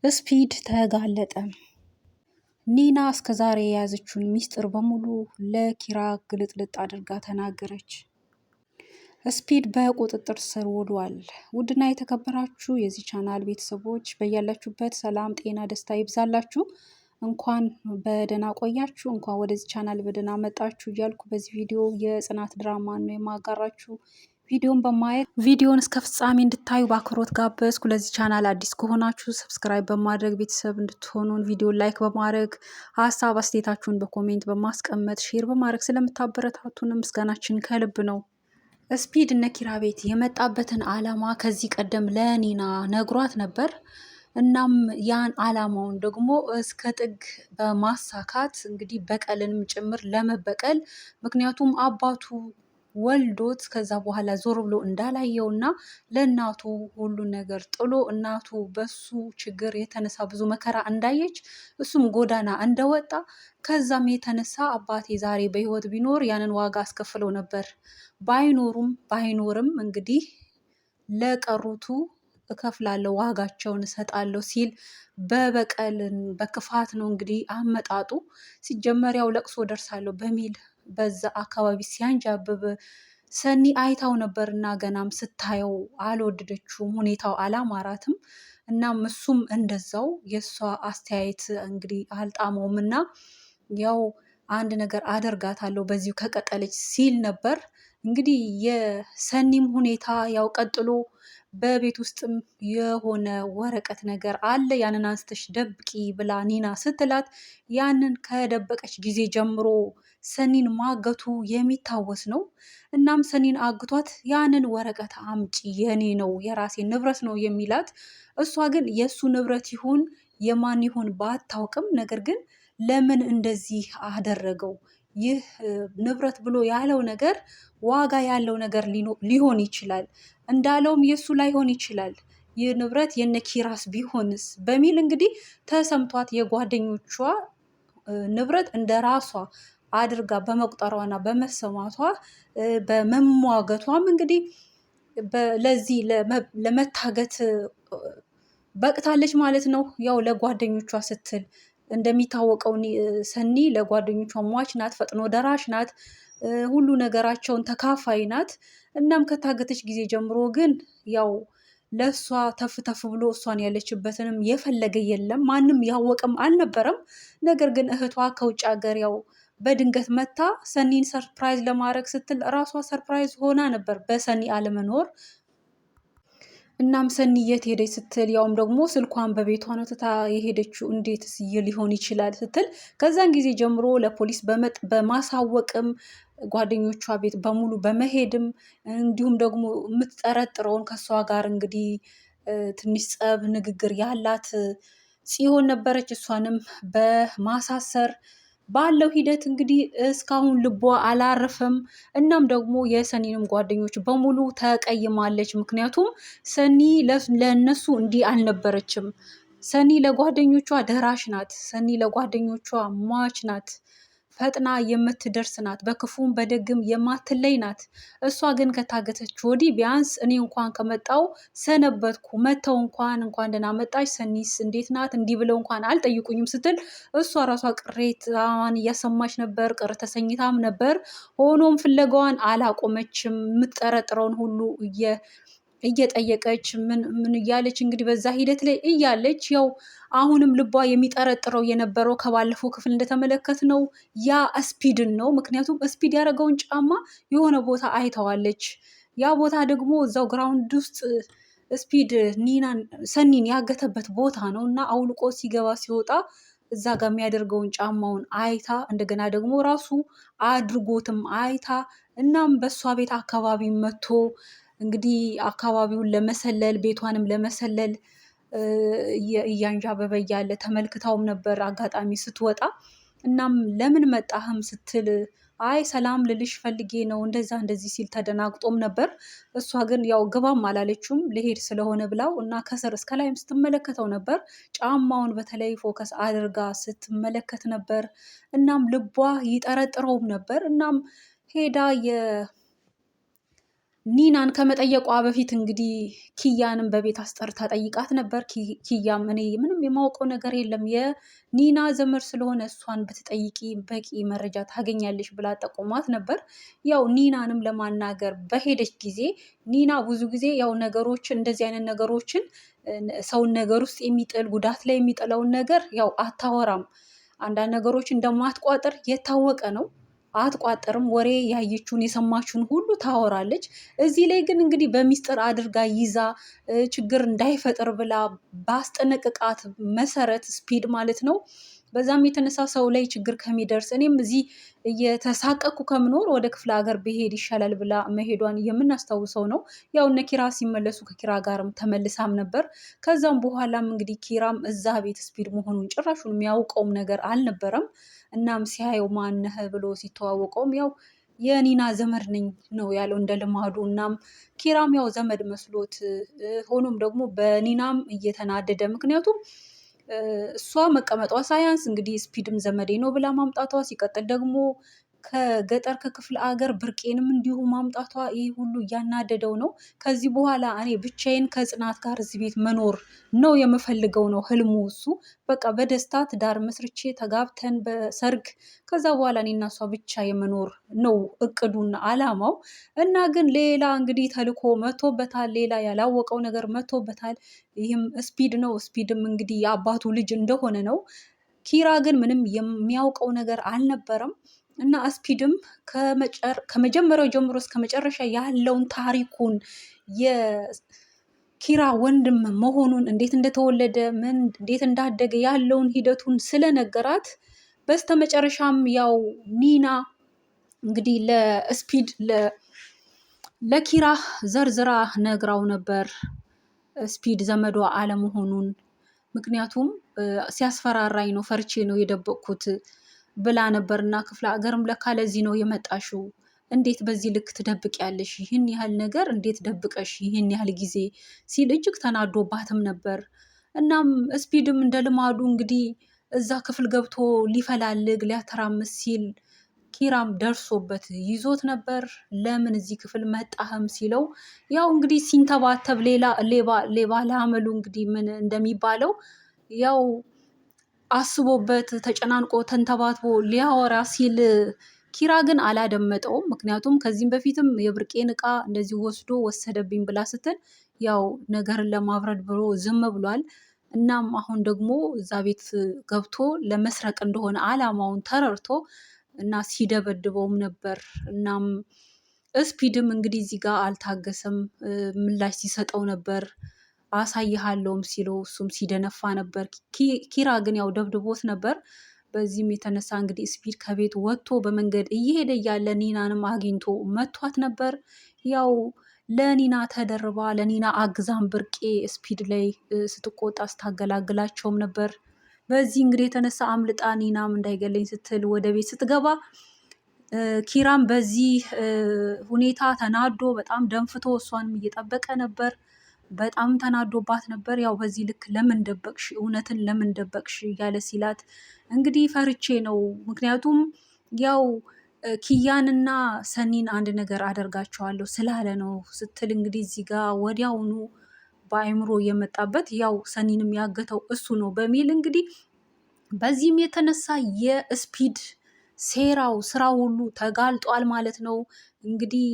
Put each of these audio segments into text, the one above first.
ስፒድ ተጋለጠ። ኒና እስከዛሬ የያዘችውን ሚስጥር በሙሉ ለኪራ ግልጥልጥ አድርጋ ተናገረች። ስፒድ በቁጥጥር ስር ውሏል። ውድና የተከበራችሁ የዚህ ቻናል ቤተሰቦች በያላችሁበት ሰላም፣ ጤና፣ ደስታ ይብዛላችሁ። እንኳን በደህና ቆያችሁ፣ እንኳን ወደዚህ ቻናል በደህና መጣችሁ እያልኩ በዚህ ቪዲዮ የጽናት ድራማ ነው የማጋራችሁ። ቪዲዮን በማየት ቪዲዮን እስከ ፍጻሜ እንድታዩ በአክብሮት ጋበዝኩ። ለዚህ ቻናል አዲስ ከሆናችሁ ሰብስክራይብ በማድረግ ቤተሰብ እንድትሆኑን፣ ቪዲዮ ላይክ በማድረግ ሀሳብ አስተያየታችሁን በኮሜንት በማስቀመጥ ሼር በማድረግ ስለምታበረታቱንም ምስጋናችን ከልብ ነው። ስፒድ እነ ኪራ ቤት የመጣበትን አላማ ከዚህ ቀደም ለኒና ነግሯት ነበር። እናም ያን አላማውን ደግሞ እስከ ጥግ በማሳካት እንግዲህ በቀልንም ጭምር ለመበቀል ምክንያቱም አባቱ ወልዶት ከዛ በኋላ ዞር ብሎ እንዳላየውና ለእናቱ ሁሉን ነገር ጥሎ እናቱ በሱ ችግር የተነሳ ብዙ መከራ እንዳየች እሱም ጎዳና እንደወጣ ከዛም የተነሳ አባቴ ዛሬ በህይወት ቢኖር ያንን ዋጋ አስከፍለው ነበር፣ ባይኖርም እንግዲህ ለቀሩቱ እከፍላለሁ፣ ዋጋቸውን እሰጣለሁ ሲል በበቀልን በክፋት ነው እንግዲህ አመጣጡ። ሲጀመር ያው ለቅሶ ደርሳለሁ በሚል በዛ አካባቢ ሲያንጃብብ ሰኒ አይታው ነበር እና ገናም ስታየው አልወደደችውም፣ ሁኔታው አላማራትም። እናም እሱም እንደዛው የእሷ አስተያየት እንግዲህ አልጣመውም እና ያው አንድ ነገር አደርጋታለሁ በዚሁ ከቀጠለች ሲል ነበር። እንግዲህ የሰኒም ሁኔታ ያው ቀጥሎ በቤት ውስጥም የሆነ ወረቀት ነገር አለ፣ ያንን አንስተሽ ደብቂ ብላ ኒና ስትላት ያንን ከደበቀች ጊዜ ጀምሮ ሰኒን ማገቱ የሚታወስ ነው። እናም ሰኒን አግቷት ያንን ወረቀት አምጪ፣ የኔ ነው የራሴ ንብረት ነው የሚላት። እሷ ግን የእሱ ንብረት ይሁን የማን ይሁን ባታውቅም፣ ነገር ግን ለምን እንደዚህ አደረገው? ይህ ንብረት ብሎ ያለው ነገር ዋጋ ያለው ነገር ሊሆን ይችላል፣ እንዳለውም የእሱ ላይሆን ይችላል። ይህ ንብረት የነ ኪራስ ቢሆንስ በሚል እንግዲህ ተሰምቷት የጓደኞቿ ንብረት እንደ ራሷ አድርጋ በመቁጠሯና በመሰማቷ በመሟገቷም እንግዲህ ለዚህ ለመታገት በቅታለች ማለት ነው። ያው ለጓደኞቿ ስትል እንደሚታወቀው ሰኒ ለጓደኞቿ ሟች ናት፣ ፈጥኖ ደራሽ ናት፣ ሁሉ ነገራቸውን ተካፋይ ናት። እናም ከታገተች ጊዜ ጀምሮ ግን ያው ለእሷ ተፍ ተፍ ብሎ እሷን ያለችበትንም የፈለገ የለም፣ ማንም ያወቅም አልነበረም። ነገር ግን እህቷ ከውጭ ሀገር ያው በድንገት መታ ሰኒን ሰርፕራይዝ ለማድረግ ስትል እራሷ ሰርፕራይዝ ሆና ነበር በሰኒ አለመኖር። እናም ሰኒ የት ሄደች ስትል ያውም ደግሞ ስልኳን በቤቷ ነው ትታ የሄደችው፣ እንዴትስ ሊሆን ይችላል ስትል ከዛን ጊዜ ጀምሮ ለፖሊስ በማሳወቅም ጓደኞቿ ቤት በሙሉ በመሄድም እንዲሁም ደግሞ የምትጠረጥረውን ከእሷ ጋር እንግዲህ ትንሽ ጸብ ንግግር ያላት ጽዮን ነበረች። እሷንም በማሳሰር ባለው ሂደት እንግዲህ እስካሁን ልቧ አላረፈም። እናም ደግሞ የሰኒንም ጓደኞች በሙሉ ተቀይማለች። ምክንያቱም ሰኒ ለእነሱ እንዲህ አልነበረችም። ሰኒ ለጓደኞቿ ደራሽ ናት። ሰኒ ለጓደኞቿ ሟች ናት። ፈጥና የምትደርስ ናት። በክፉም በደግም የማትለይ ናት። እሷ ግን ከታገተች ወዲህ ቢያንስ እኔ እንኳን ከመጣው ሰነበትኩ፣ መተው እንኳን ደህና መጣች፣ ሰኒስ እንዴት ናት፣ እንዲህ ብለው እንኳን አልጠይቁኝም ስትል እሷ ራሷ ቅሬታዋን እያሰማች ነበር፣ ቅር ተሰኝታም ነበር። ሆኖም ፍለጋዋን አላቆመችም። የምትጠረጥረውን ሁሉ እየጠየቀች ምን እያለች እንግዲህ በዛ ሂደት ላይ እያለች ያው አሁንም ልቧ የሚጠረጥረው የነበረው ከባለፈው ክፍል እንደተመለከትነው ያ ስፒድን ነው። ምክንያቱም ስፒድ ያደረገውን ጫማ የሆነ ቦታ አይተዋለች። ያ ቦታ ደግሞ እዛው ግራውንድ ውስጥ ስፒድ ሰኒን ያገተበት ቦታ ነው እና አውልቆ ሲገባ ሲወጣ እዛ ጋር የሚያደርገውን ጫማውን አይታ እንደገና ደግሞ ራሱ አድርጎትም አይታ እናም በእሷ ቤት አካባቢ መጥቶ እንግዲህ አካባቢውን ለመሰለል ቤቷንም ለመሰለል እያንዣበበ እያለ ተመልክታውም ነበር አጋጣሚ ስትወጣ። እናም ለምን መጣህም ስትል አይ ሰላም ልልሽ ፈልጌ ነው እንደዛ እንደዚህ ሲል ተደናግጦም ነበር። እሷ ግን ያው ግባም አላለችውም ልሄድ ስለሆነ ብላው እና ከስር እስከ ላይም ስትመለከተው ነበር። ጫማውን በተለይ ፎከስ አድርጋ ስትመለከት ነበር። እናም ልቧ ይጠረጥረውም ነበር። እናም ሄዳ ኒናን ከመጠየቋ በፊት እንግዲህ ኪያንም በቤት አስጠርታ ጠይቃት ነበር። ኪያም እኔ ምንም የማውቀው ነገር የለም የኒና ዘመድ ስለሆነ እሷን ብትጠይቂ በቂ መረጃ ታገኛለሽ ብላ ጠቆሟት ነበር። ያው ኒናንም ለማናገር በሄደች ጊዜ ኒና ብዙ ጊዜ ያው ነገሮችን እንደዚህ አይነት ነገሮችን ሰውን ነገር ውስጥ የሚጥል ጉዳት ላይ የሚጥለውን ነገር ያው አታወራም። አንዳንድ ነገሮች እንደማትቋጥር የታወቀ ነው። አትቋጥርም። ወሬ ያየችውን የሰማችውን ሁሉ ታወራለች። እዚህ ላይ ግን እንግዲህ በሚስጥር አድርጋ ይዛ ችግር እንዳይፈጥር ብላ ባስጠነቅቃት መሰረት ስፒድ ማለት ነው። በዛም የተነሳ ሰው ላይ ችግር ከሚደርስ እኔም እዚህ እየተሳቀኩ ከምኖር ወደ ክፍለ ሀገር ብሄድ ይሻላል ብላ መሄዷን የምናስታውሰው ነው። ያው እነ ኪራ ሲመለሱ ከኪራ ጋርም ተመልሳም ነበር። ከዛም በኋላም እንግዲህ ኪራም እዛ ቤት ስፒድ መሆኑን ጭራሹን የሚያውቀውም ነገር አልነበረም። እናም ሲያየው ማነህ ብሎ ሲተዋወቀውም ያው የኒና ዘመድ ነኝ ነው ያለው እንደ ልማዱ። እናም ኪራም ያው ዘመድ መስሎት ሆኖም ደግሞ በኒናም እየተናደደ ምክንያቱም እሷ መቀመጧ ሳያንስ እንግዲህ ስፒድም ዘመዴ ነው ብላ ማምጣቷ፣ ሲቀጥል ደግሞ ከገጠር ከክፍለ ሀገር ብርቄንም እንዲሁ ማምጣቷ ይህ ሁሉ እያናደደው ነው። ከዚህ በኋላ እኔ ብቻዬን ከጽናት ጋር እዚህ ቤት መኖር ነው የምፈልገው ነው ህልሙ እሱ። በቃ በደስታ ትዳር መስርቼ ተጋብተን በሰርግ ከዛ በኋላ እኔና እሷ ብቻ የመኖር ነው እቅዱና አላማው። እና ግን ሌላ እንግዲህ ተልኮ መቶበታል። ሌላ ያላወቀው ነገር መቶበታል። ይህም ስፒድ ነው። ስፒድም እንግዲህ የአባቱ ልጅ እንደሆነ ነው። ኪራ ግን ምንም የሚያውቀው ነገር አልነበረም። እና ስፒድም ከመጀመሪያው ጀምሮ እስከ መጨረሻ ያለውን ታሪኩን የኪራ ወንድም መሆኑን እንዴት እንደተወለደ ምን እንዴት እንዳደገ ያለውን ሂደቱን ስለነገራት በስተመጨረሻም ያው ኒና እንግዲህ ለስፒድ ለኪራ ዘርዝራ ነግራው ነበር ስፒድ ዘመዷ አለመሆኑን። ምክንያቱም ሲያስፈራራኝ ነው ፈርቼ ነው የደበቅኩት ብላ ነበር። እና ክፍለ ሀገርም ለካ ለዚህ ነው የመጣሽው፣ እንዴት በዚህ ልክ ትደብቂያለሽ? ይህን ያህል ነገር እንዴት ደብቀሽ ይህን ያህል ጊዜ ሲል እጅግ ተናዶባትም ነበር። እናም ስፒድም እንደ ልማዱ እንግዲህ እዛ ክፍል ገብቶ ሊፈላልግ ሊያተራምስ ሲል ኪራም ደርሶበት ይዞት ነበር። ለምን እዚህ ክፍል መጣህም ሲለው ያው እንግዲህ ሲንተባተብ ሌባ ለአመሉ እንግዲህ ምን እንደሚባለው ያው አስቦበት ተጨናንቆ ተንተባትቦ ሊያወራ ሲል ኪራ ግን አላደመጠውም። ምክንያቱም ከዚህም በፊትም የብርቄን እቃ እንደዚህ ወሰደብኝ ብላ ስትል ያው ነገርን ለማብረድ ብሎ ዝም ብሏል። እናም አሁን ደግሞ እዛ ቤት ገብቶ ለመስረቅ እንደሆነ አላማውን ተረድቶ እና ሲደበድበውም ነበር። እናም ስፒድም እንግዲህ እዚህ ጋር አልታገሰም፣ ምላሽ ሲሰጠው ነበር። አሳይሃለሁም ሲለው እሱም ሲደነፋ ነበር። ኪራ ግን ያው ደብድቦት ነበር። በዚህም የተነሳ እንግዲህ ስፒድ ከቤት ወጥቶ በመንገድ እየሄደ እያለ ኒናንም አግኝቶ መቷት ነበር። ያው ለኒና ተደርባ ለኒና አግዛም ብርቄ ስፒድ ላይ ስትቆጣ ስታገላግላቸውም ነበር። በዚህ እንግዲህ የተነሳ አምልጣ ኒናም እንዳይገለኝ ስትል ወደ ቤት ስትገባ ኪራም በዚህ ሁኔታ ተናዶ በጣም ደንፍቶ እሷንም እየጠበቀ ነበር። በጣም ተናዶባት ነበር። ያው በዚህ ልክ ለምን ደበቅሽ? እውነትን ለምን ደበቅሽ? እያለ ሲላት እንግዲህ ፈርቼ ነው፣ ምክንያቱም ያው ኪያንና ሰኒን አንድ ነገር አደርጋቸዋለሁ ስላለ ነው ስትል እንግዲህ እዚህ ጋር ወዲያውኑ በአይምሮ የመጣበት ያው ሰኒንም ያገተው እሱ ነው በሚል እንግዲህ በዚህም የተነሳ የስፒድ ሴራው ስራው ሁሉ ተጋልጧል ማለት ነው። እንግዲህ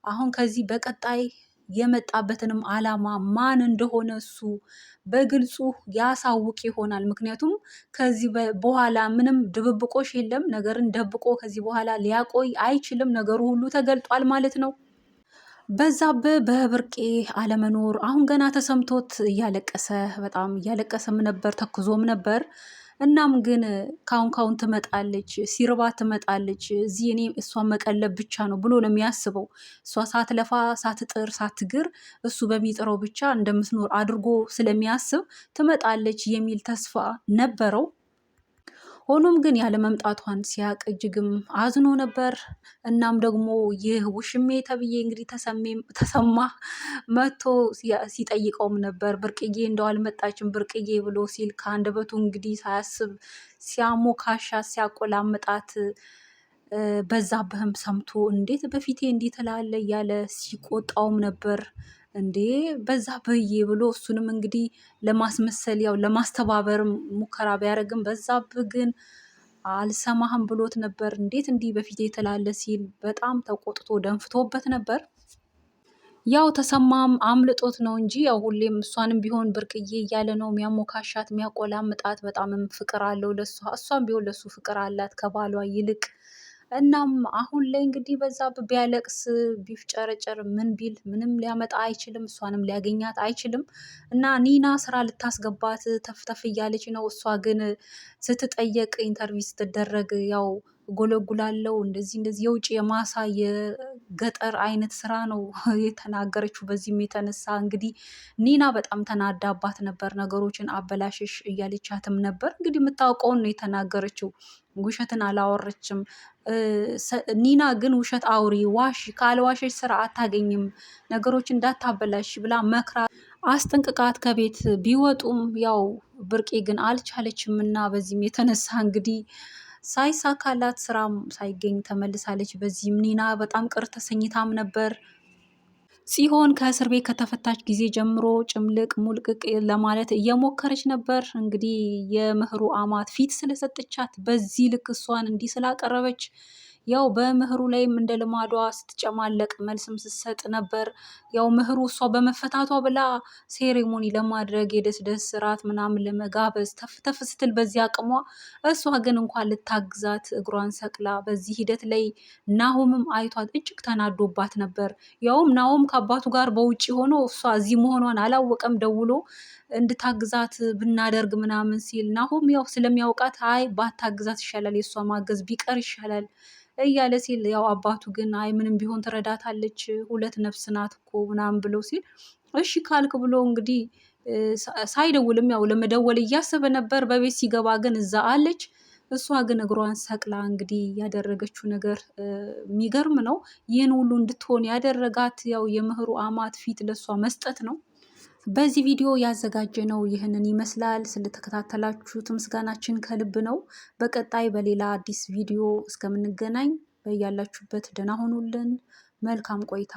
አሁን ከዚህ በቀጣይ የመጣበትንም አላማ ማን እንደሆነ እሱ በግልጹ ያሳውቅ ይሆናል። ምክንያቱም ከዚህ በኋላ ምንም ድብብቆሽ የለም። ነገርን ደብቆ ከዚህ በኋላ ሊያቆይ አይችልም። ነገሩ ሁሉ ተገልጧል ማለት ነው። በዛብህ በብርቄ አለመኖር አሁን ገና ተሰምቶት እያለቀሰ በጣም እያለቀሰም ነበር፣ ተክዞም ነበር። እናም ግን ካሁን ትመጣለች፣ ሲርባት ትመጣለች፣ እዚህ እኔ እሷን መቀለብ ብቻ ነው ብሎ ነው የሚያስበው። እሷ ሳትለፋ ሳትጥር ሳትግር እሱ በሚጥረው ብቻ እንደምትኖር አድርጎ ስለሚያስብ ትመጣለች የሚል ተስፋ ነበረው። ሆኖም ግን ያለ መምጣቷን ሲያቅ እጅግም አዝኖ ነበር። እናም ደግሞ ይህ ውሽሜ ተብዬ እንግዲህ ተሰማ መቶ ሲጠይቀውም ነበር። ብርቅዬ እንደው አልመጣችም ብርቅዬ ብሎ ሲል ከአንደበቱ እንግዲህ ሳያስብ ሲያሞካሻ ሲያቆላምጣት በዛብህም ሰምቶ እንዴት በፊቴ እንዲህ ትላለህ እያለ ሲቆጣውም ነበር። እንዴ በዛብህዬ ብሎ እሱንም እንግዲህ ለማስመሰል ያው ለማስተባበር ሙከራ ቢያደርግም በዛብህ ግን አልሰማህም ብሎት ነበር። እንዴት እንዲህ በፊቴ ትላለህ ሲል በጣም ተቆጥቶ ደንፍቶበት ነበር። ያው ተሰማም አምልጦት ነው እንጂ ያው ሁሌም እሷንም ቢሆን ብርቅዬ እያለ ነው የሚያሞካሻት የሚያቆላምጣት። በጣምም ፍቅር አለው ለሷ፣ እሷም ቢሆን ለሱ ፍቅር አላት ከባሏ ይልቅ። እናም አሁን ላይ እንግዲህ በዛብህ ቢያለቅስ ቢፍጨረጨር ምን ቢል ምንም ሊያመጣ አይችልም፣ እሷንም ሊያገኛት አይችልም። እና ኒና ስራ ልታስገባት ተፍተፍ እያለች ነው። እሷ ግን ስትጠየቅ ኢንተርቪው ስትደረግ ያው ጎለጉላለው እንደዚህ የውጭ የማሳ የገጠር አይነት ስራ ነው የተናገረችው። በዚህም የተነሳ እንግዲህ ኒና በጣም ተናዳባት ነበር። ነገሮችን አበላሽሽ እያለቻትም ነበር። እንግዲህ የምታውቀውን ነው የተናገረችው፣ ውሸትን አላወረችም። ኒና ግን ውሸት አውሪ ዋሽ፣ ካልዋሸሽ ስራ አታገኝም፣ ነገሮች እንዳታበላሽ ብላ መክራ አስጠንቅቃት ከቤት ቢወጡም ያው ብርቄ ግን አልቻለችም እና በዚህም የተነሳ እንግዲህ ሳይሳካላት ስራም ሳይገኝ ተመልሳለች። በዚህም ኒና በጣም ቅር ተሰኝታም ነበር። ጽዮን ከእስር ቤት ከተፈታች ጊዜ ጀምሮ ጭምልቅ ሙልቅቅ ለማለት እየሞከረች ነበር። እንግዲህ የምህሩ አማት ፊት ስለሰጠቻት በዚህ ልክ እሷን እንዲህ ስላቀረበች ያው በምህሩ ላይም እንደ ልማዷ ስትጨማለቅ መልስም ስትሰጥ ነበር። ያው ምህሩ እሷ በመፈታቷ ብላ ሴሬሞኒ ለማድረግ የደስደስ ስርዓት ምናምን ለመጋበዝ ተፍ ስትል በዚህ አቅሟ፣ እሷ ግን እንኳን ልታግዛት እግሯን ሰቅላ። በዚህ ሂደት ላይ ናሆምም አይቷት እጅግ ተናዶባት ነበር። ያውም ናሆም ከአባቱ ጋር በውጭ ሆኖ እሷ እዚህ መሆኗን አላወቀም። ደውሎ እንድታግዛት ብናደርግ ምናምን ሲል ናሆም ያው ስለሚያውቃት አይ ባታግዛት ይሻላል፣ የእሷ ማገዝ ቢቀር ይሻላል እያለ ሲል ያው አባቱ ግን አይ ምንም ቢሆን ትረዳታለች፣ ሁለት ነፍስ ናት እኮ ምናምን ብለው ሲል እሺ ካልክ ብሎ እንግዲህ ሳይደውልም ያው ለመደወል እያሰበ ነበር። በቤት ሲገባ ግን እዛ አለች። እሷ ግን እግሯን ሰቅላ እንግዲህ ያደረገችው ነገር የሚገርም ነው። ይህን ሁሉ እንድትሆን ያደረጋት ያው የምህሩ አማት ፊት ለእሷ መስጠት ነው። በዚህ ቪዲዮ ያዘጋጀነው ይህንን ይመስላል። ስለተከታተላችሁት ምስጋናችን ከልብ ነው። በቀጣይ በሌላ አዲስ ቪዲዮ እስከምንገናኝ በያላችሁበት ደህና ሆኑልን። መልካም ቆይታ